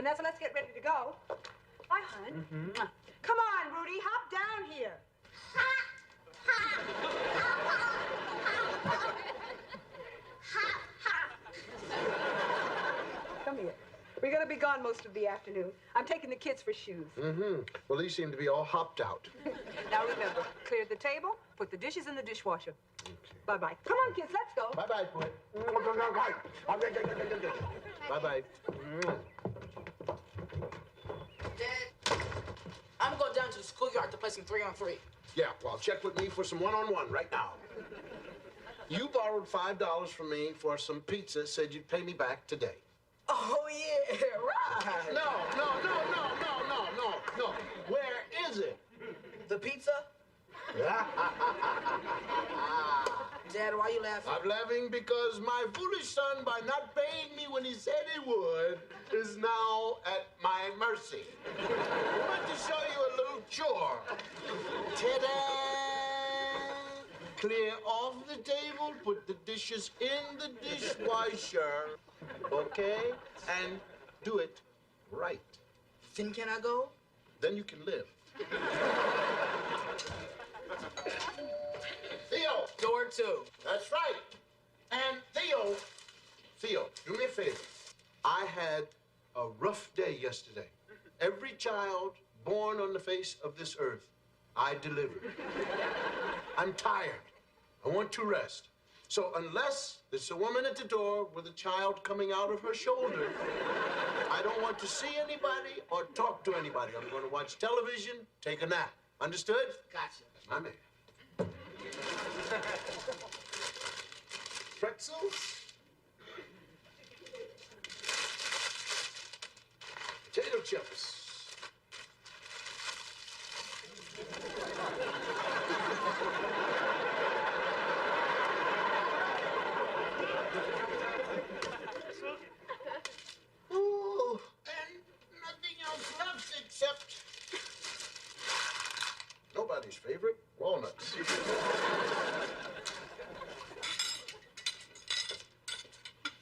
Vanessa, let's get ready to go. Bye, hon. Mm-hmm. Come on, Rudy, hop down here. Come here. We're going to be gone most of the afternoon. I'm taking the kids for shoes. Mm-hmm. Well, these seem to be all hopped out. Now remember, clear the table, put the dishes in the dishwasher. Okay. Bye-bye. Come on, kids, let's go. Bye-bye, boy. Bye-bye. Dad, I'm going down to the schoolyard to play some 3-on-3. Yeah, well, check with me for some one-on-one right now. You borrowed $5 from me for some pizza, said you'd pay me back today. Oh, yeah, right. No. Where is it? The pizza? Dad, why are you laughing? I'm laughing because my foolish son, by not paying me when he said he would, is now at my mercy. I want to show you a little chore. Ta-da! Clear off the table, put the dishes in the dishwasher, okay? And do it right. Then can I go? Then you can live. Theo! Door 2. That's right. And Theo, do me a favor. I had a rough day yesterday. Every child born on the face of this earth, I delivered. I'm tired. I want to rest. So unless there's a woman at the door with a child coming out of her shoulder, I don't want to see anybody or talk to anybody. I'm going to watch television, take a nap. Understood? Gotcha. My man. Pretzels. Potato chips. Ooh, and nothing else left except nobody's favorite walnuts.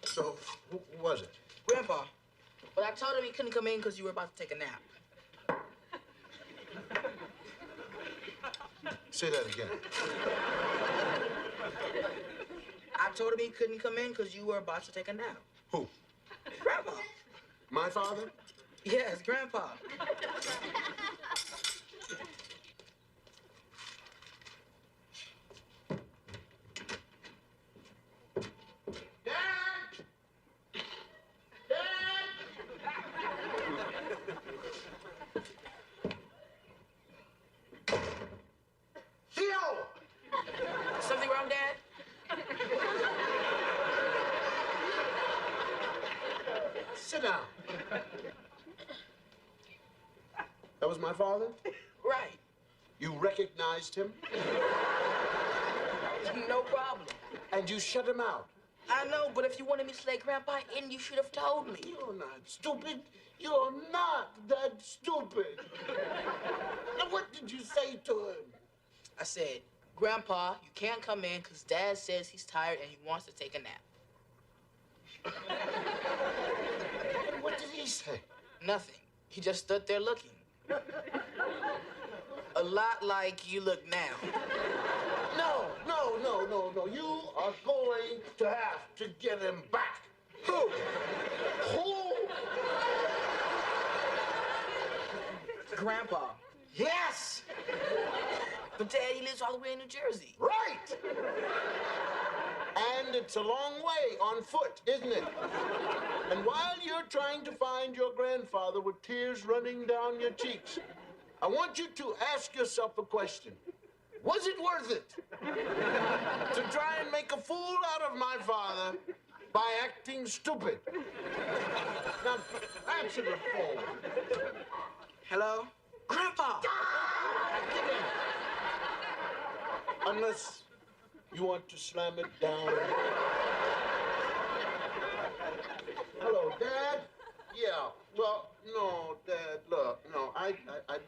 So, who was it? Grandpa, but I told him he couldn't come in because you were about to take a nap. Say that again. I told him he couldn't come in because you were about to take a nap. Who? Grandpa. My father? Yes, Grandpa. Something wrong, Dad? Sit down. That was my father? Right. You recognized him? No problem. And you shut him out? I know, but if you wanted me to let Grandpa in, you should have told me. You're not stupid. You're not that stupid. Now, what did you say to him? I said, Grandpa, you can't come in because Dad says he's tired and he wants to take a nap. And what did he say? Nothing. He just stood there looking. A lot like you look now. No. You are going to have to get him back. Who? Grandpa. Yes! But Dad, he lives all the way in New Jersey. Right! And it's a long way on foot, isn't it? And while you're trying to find your grandfather with tears running down your cheeks, I want you to ask yourself a question. Was it worth it to try and make a fool out of my father by acting stupid? Now, answer the phone. Hello? Grandpa! Unless you want to slam it down. Hello, Dad? Yeah, well, no, Dad, look, no, I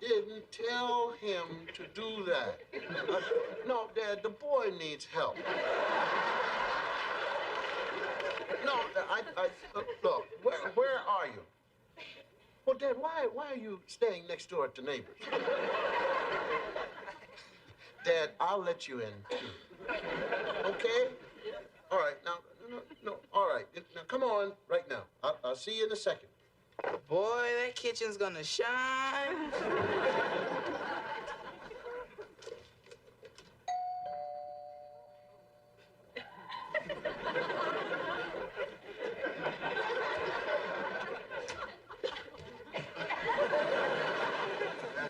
didn't tell him to do that. No, Dad, the boy needs help. No, look, where are you? Well, Dad, why are you staying next door at the neighbors? Dad, I'll let you in, too. Okay? All right, now, no, all right. Now, come on right now. I'll see you in a second. Boy, that kitchen's gonna shine.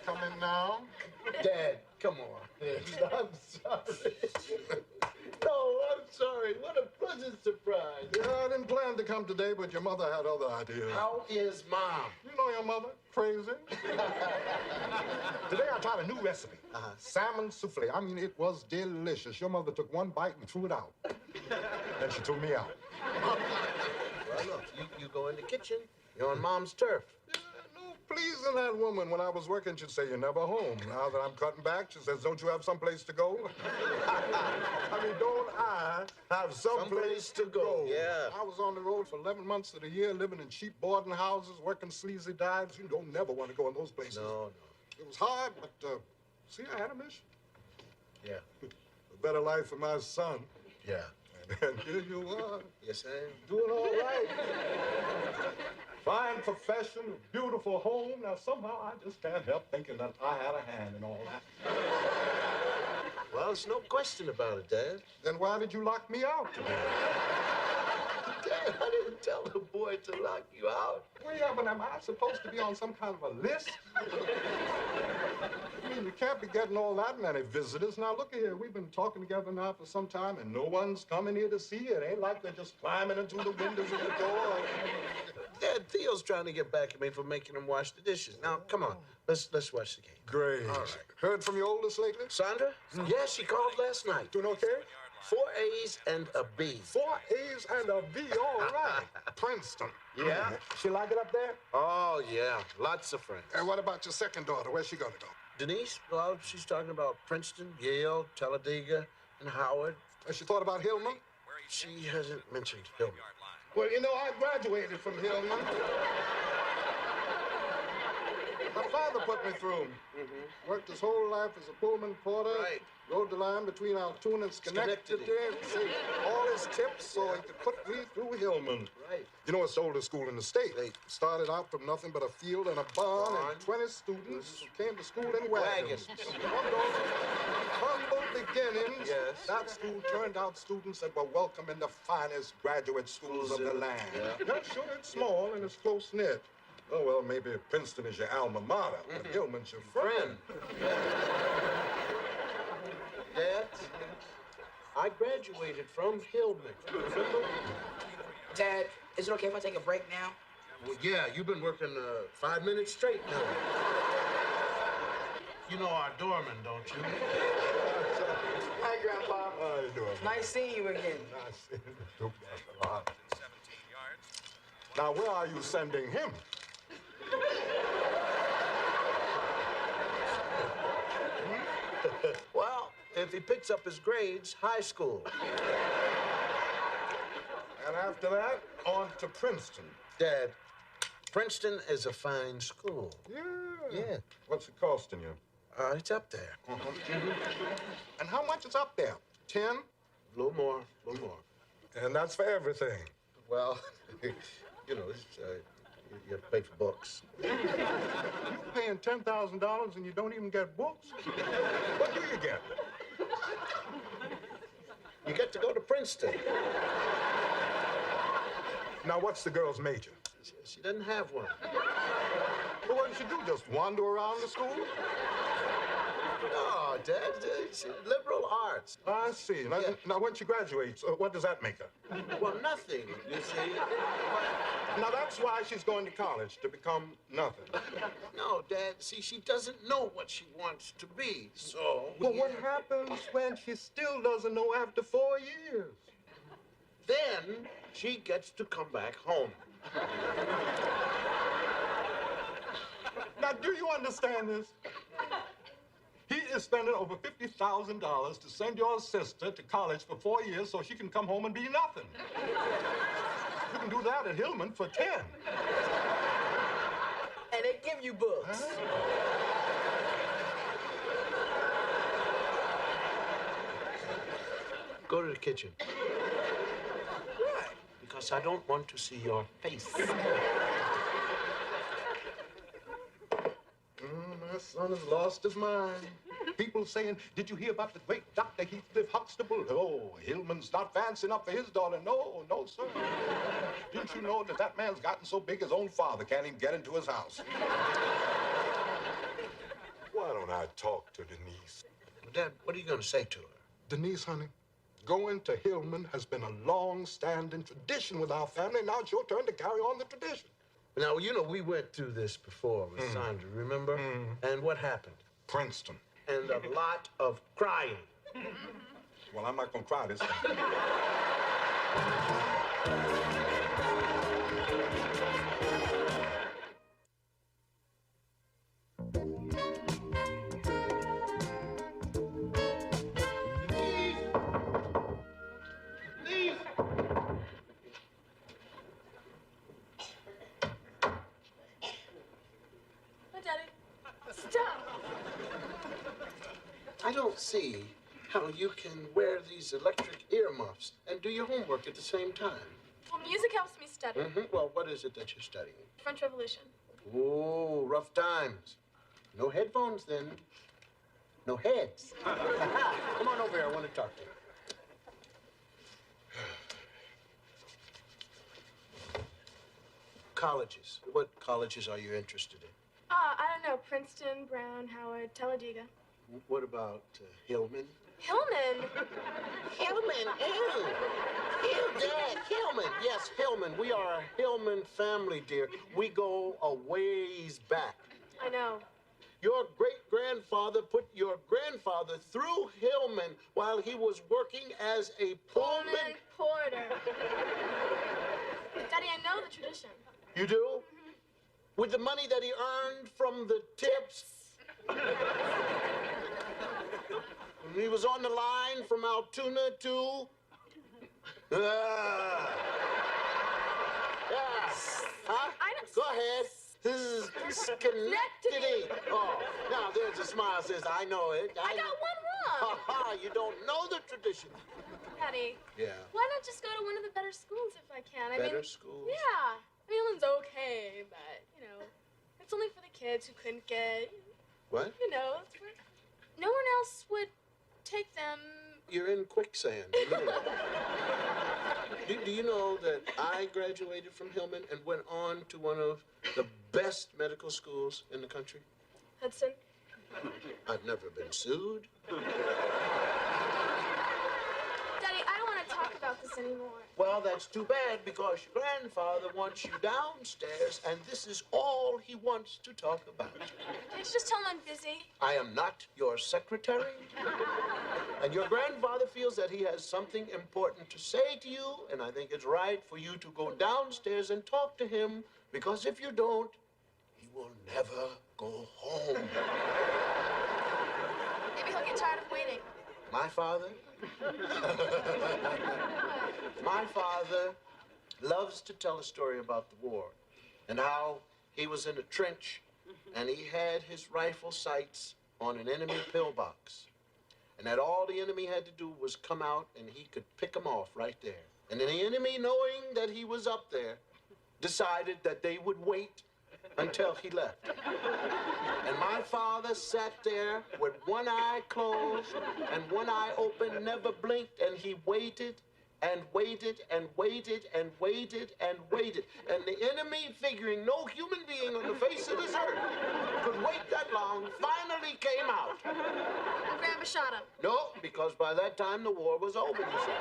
Come in now. Dad, come on. I'm sorry. No, I'm sorry. What a pleasant surprise. Yeah, I didn't plan to come today, but your mother had other ideas. How is Mom? You know your mother, crazy. Today I tried a new recipe. Salmon souffle. I mean, it was delicious. Your mother took one bite and threw it out. Then she threw me out. Well, look, you go in the kitchen. You're on Mom's turf. No pleasing that woman. When I was working, she'd say, you're never home. Now that I'm cutting back, she says, don't you have someplace to go? I mean, don't I have someplace to go? Yeah. I was on the road for 11 months of the year, living in cheap boarding houses, working sleazy dives. You don't never want to go in those places. No. It was hard, but, see, I had a mission. Yeah. A better life for my son. Yeah. And here you are. Yes, I am. Doing all right. Fine profession, beautiful home. Now, somehow, I just can't help thinking that I had a hand in all that. Well, there's no question about it, Dad. Then why did you lock me out today? Dad, I didn't tell the boy to lock you out. Well, yeah, but am I supposed to be on some kind of a list? I mean, you can't be getting all that many visitors. Now, look here. We've been talking together now for some time, and no one's coming here to see you. It ain't like they're just climbing into the windows of the door. Dad, Theo's trying to get back at me for making him wash the dishes. Now, come on. Let's watch the game. Great. All right. Heard from your oldest lately? Sandra? Yeah, she called last night. Doing okay? 4 A's and a B. 4 A's and a B, all right. Princeton. Yeah? She like it up there? Oh, yeah. Lots of friends. And what about your second daughter? Where's she gonna go? Denise? Well, she's talking about Princeton, Yale, Talladega, and Howard. Has she thought about Hillman? She hasn't mentioned Hillman. Well, you know, I graduated from Hillman. My father put me through. Worked his whole life as a Pullman porter. Right. Rode the line between Altoona and Schenectady. Saved all his tips so he could put me through Hillman. Right. You know, it's the oldest school in the state. Right. Started out from nothing but a field and a barn and 20 students who came to school in wagons. From those humble beginnings, Yes. that school turned out students that were welcome in the finest graduate schools of the land. Yeah. Yeah, sure, it's small and it's close-knit. Oh, well, maybe Princeton is your alma mater, but Hillman's your friend. Dad, I graduated from Hillman. Remember? Dad, is it okay if I take a break now? Well, yeah, you've been working 5 minutes straight now. You know our doorman, don't you? Hi, Grandpa. How you doing? Nice seeing you again. Nice seeing you too, brother. Now, where are you sending him? Well, if he picks up his grades, high school. And after that, on to Princeton. Dad, Princeton is a fine school. Yeah. Yeah. What's it costing you? It's up there. And how much is up there? 10? A little more, a little more. And that's for everything. Well, you know, you have to pay for books. You're paying $10,000 and you don't even get books? What do you get? You get to go to Princeton. Now, what's the girl's major? She doesn't have one. Well, what does she do? Just wander around the school? No, Dad, it's liberal arts. I see. Now, when she graduates, what does that make her? Well, nothing, you see. Now, that's why she's going to college, to become nothing. No, Dad, see, she doesn't know what she wants to be, so... But what happens when she still doesn't know after 4 years? Then she gets to come back home. Now, do you understand this? He is spending over $50,000 to send your sister to college for 4 years so she can come home and be nothing. You can do that at Hillman for 10. And they give you books. Go to the kitchen. Why? Because I don't want to see your face. My son has lost his mind. People saying, did you hear about the great Dr. Heathcliff Huxtable? Oh, Hillman's not fancy enough for his daughter. No, no, sir. Didn't you know that that man's gotten so big his own father can't even get into his house? Why don't I talk to Denise? Dad, what are you going to say to her? Denise, honey, going to Hillman has been a long-standing tradition with our family. Now it's your turn to carry on the tradition. Now, you know, we went through this before with Sandra, remember? And what happened? Princeton. And a lot of crying. Well, I'm not going to cry this time. I don't see how you can wear these electric earmuffs and do your homework at the same time. Well, music helps me study. Well, what is it that you're studying? French Revolution. Oh, rough times. No headphones, then. No heads. Come on over here. I want to talk to you. Colleges. What colleges are you interested in? I don't know. Princeton, Brown, Howard, Talladega. What about Hillman? Hillman? Hillman, ew. Ew, Dad, Hillman. Yes, Hillman. We are a Hillman family, dear. We go a ways back. I know. Your great-grandfather put your grandfather through Hillman while he was working as a Pullman porter. Daddy, I know the tradition. You do? With the money that he earned from the tips? When he was on the line from Altoona to... Yeah. Huh? Go ahead. Schenectady. Oh, now there's a smile says, I know it. I got one wrong. Ha you don't know the tradition. Daddy. Yeah. Why not just go to one of the better schools if I can? Better schools? Yeah. Hillman's okay, but, you know, it's only for the kids who couldn't get... What? You know, no one else would take them. You're in quicksand. Do you know that I graduated from Hillman and went on to one of the best medical schools in the country? Hudson? I've never been sued. Daddy, I don't want to talk about this anymore. Well, that's too bad because your grandfather wants you downstairs and this is all he wants to talk about. Can't you just tell him I'm busy? I am not your secretary. And your grandfather feels that he has something important to say to you, and I think it's right for you to go downstairs and talk to him, because if you don't, he will never go home. Maybe he'll get tired of waiting. My father? My father loves to tell a story about the war and how he was in a trench and he had his rifle sights on an enemy pillbox. And that all the enemy had to do was come out and he could pick them off right there. And then the enemy, knowing that he was up there, decided that they would wait until he left. And my father sat there with one eye closed and one eye open, never blinked, and he waited and waited and waited and waited and waited. And the enemy, figuring no human being on the face of this earth could wait that long, finally came out. And Grandpa shot him. No, because by that time the war was over, you see.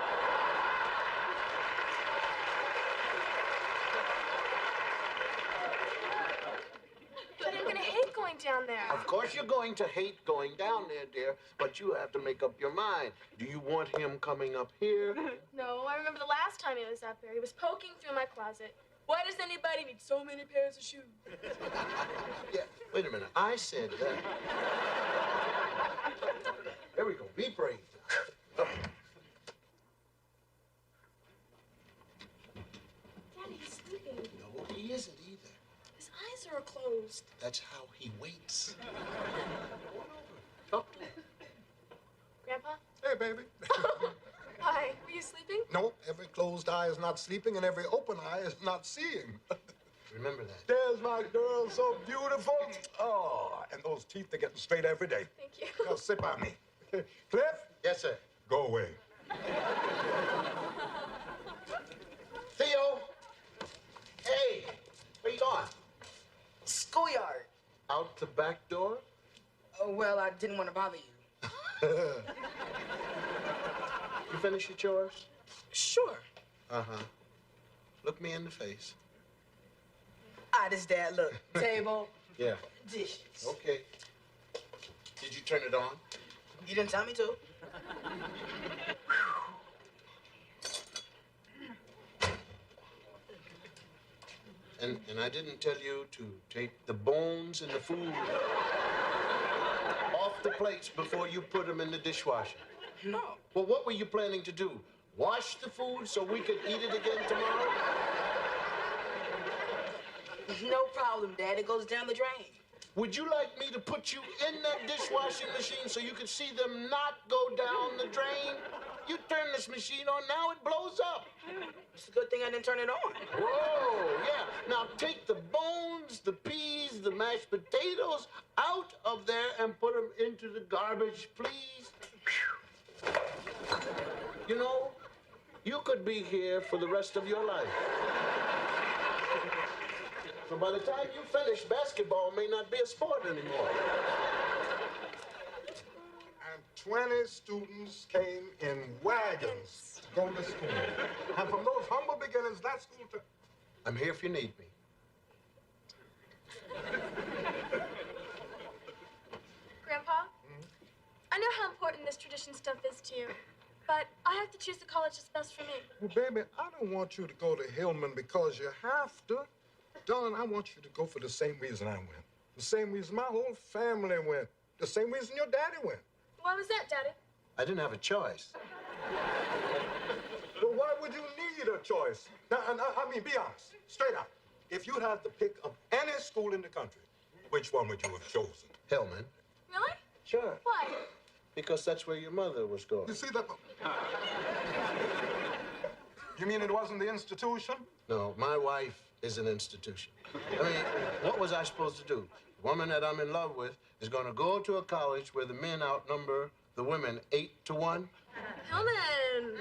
But I'm gonna hate going down there. Of course you're going to hate going down there, dear, but you have to make up your mind. Do you want him coming up here? No, I remember the last time he was up here. He was poking through my closet. Why does anybody need so many pairs of shoes? Yeah, wait a minute. I said that. There we go. Be brave. Daddy, he's sleeping. No, he isn't either. His eyes are closed. baby. Why? Were you sleeping? No, every closed eye is not sleeping, and every open eye is not seeing. Remember that. There's my girl, so beautiful. Oh, and those teeth are getting straight every day. Thank you. Now sit by me. Cliff? Yes, sir. Go away. Theo! Hey! Where you going? Schoolyard. Out the back door? Oh, well, I didn't want to bother you. You finish your chores? Sure. Uh-huh. Look me in the face. This Dad. Look, table, Yeah. dishes. Okay. Did you turn it on? You didn't tell me to. And I didn't tell you to take the bones and the food off the plates before you put them in the dishwasher. No. Well, what were you planning to do? Wash the food so we could eat it again tomorrow? No problem, Dad. It goes down the drain. Would you like me to put you in that dishwashing machine so you could see them not go down the drain? You turn this machine on, now it blows up. It's a good thing I didn't turn it on. Whoa, yeah. Now take the bones, the peas, the mashed potatoes out of there and put them into the garbage, please. You know, you could be here for the rest of your life. So by the time you finish, basketball may not be a sport anymore. And 20 students came in wagons to go to school. And from those humble beginnings, that school took... I'm here if you need me. Grandpa? I know how important this tradition stuff is to you, but I have to choose the college that's best for me. Well, baby, I don't want you to go to Hillman because you have to. Darling, I want you to go for the same reason I went. The same reason my whole family went. The same reason your daddy went. Why was that, Daddy? I didn't have a choice. Well, why would you need a choice? Now, I mean, be honest, straight up. If you had to pick of any school in the country, which one would you have chosen? Hillman. Really? Sure. Why? Because that's where your mother was going. You see that? You mean it wasn't the institution? No, my wife is an institution. I mean, what was I supposed to do? The woman that I'm in love with is going to go to a college where the men outnumber the women 8 to 1. Hillman!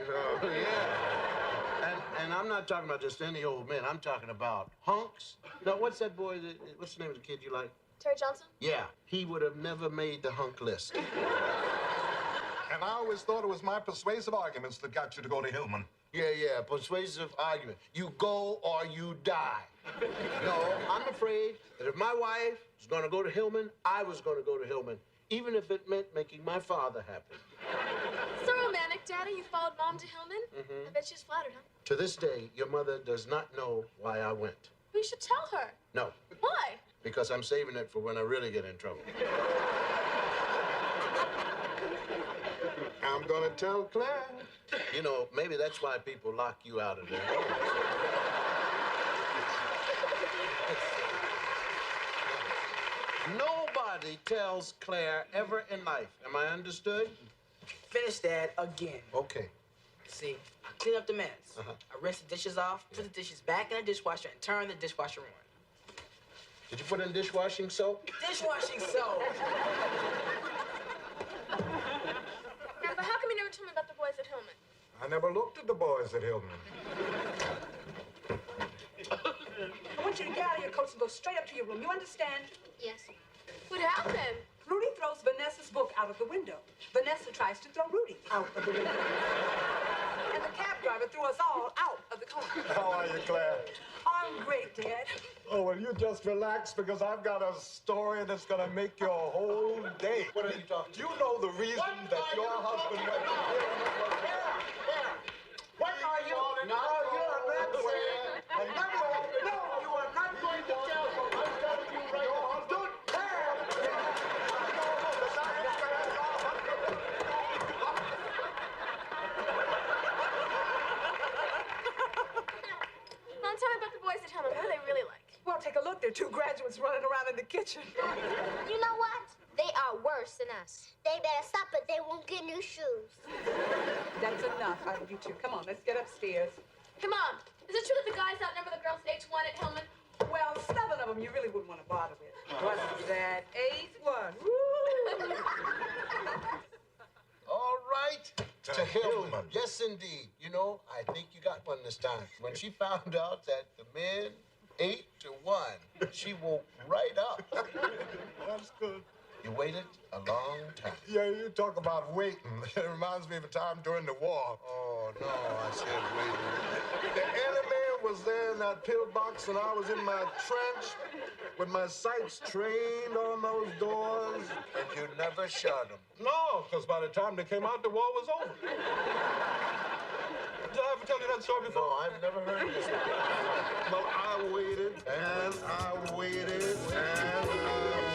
Oh, yeah. And I'm not talking about just any old men. I'm talking about hunks. No, what's that boy? What's the name of the kid you like? Terry Johnson? Yeah, he would have never made the hunk list. And I always thought it was my persuasive arguments that got you to go to Hillman. Yeah, persuasive argument. You go or you die. No, I'm afraid that if my wife was going to go to Hillman, I was going to go to Hillman, even if it meant making my father happy. So romantic, Daddy. You followed Mom to Hillman? I bet she's flattered, huh? To this day, your mother does not know why I went. We should tell her. No, Why? because I'm saving it for when I really get in trouble. I'm gonna tell Claire. You know, maybe that's why people lock you out of their homes. Nobody tells Claire ever in life. Am I understood? Finish, Dad, again. Okay. See, I clean up the mess. Uh-huh. I rinse the dishes off, put the dishes back in the dishwasher, and turn the dishwasher on. Did you put in dishwashing soap? Dishwashing soap! Grandpa, how come you never told me about the boys at Hillman? I never looked at the boys at Hillman. I want you to get out of your coats and go straight up to your room. You understand? Yes. What happened? Rudy throws Vanessa's book out of the window. Vanessa tries to throw Rudy out of the window. And the cab driver threw us all out of the car. How are you, Claire? I'm great, Dad. Oh, well, you just relax because I've got a story that's gonna make your whole day. What are you talking about? You know the reason that your husband went to What are you? No, you're not saying. No, you are not going to tell me. I'm telling you right now. Don't Mom, tell me about the boys at Hillman. What are they really like? Well, take a look. There are two graduates running around in the kitchen. You know what? They are worse worse than us. They better stop it. They won't get new shoes. That's enough out of you two. Come on, let's get upstairs. Hey, Mom, is it true that the guys outnumber the girls 8-1 at Hillman? Well, 7 of them you really wouldn't want to bother with. What's that? 8-1. Woo! All right. To Hillman. Yes, indeed. You know, I think you got one this time. When she found out that the men 8-1, she woke right up. That's good. You waited a long time. Yeah, you talk about waiting. It reminds me of a time during the war. Oh, no, I said waiting. The enemy was there in that pillbox, and I was in my trench with my sights trained on those doors. And you never shot him. No, because by the time they came out, the war was over. Did I ever tell you that story before? No, I've never heard this one. Well, I waited, and I waited, and I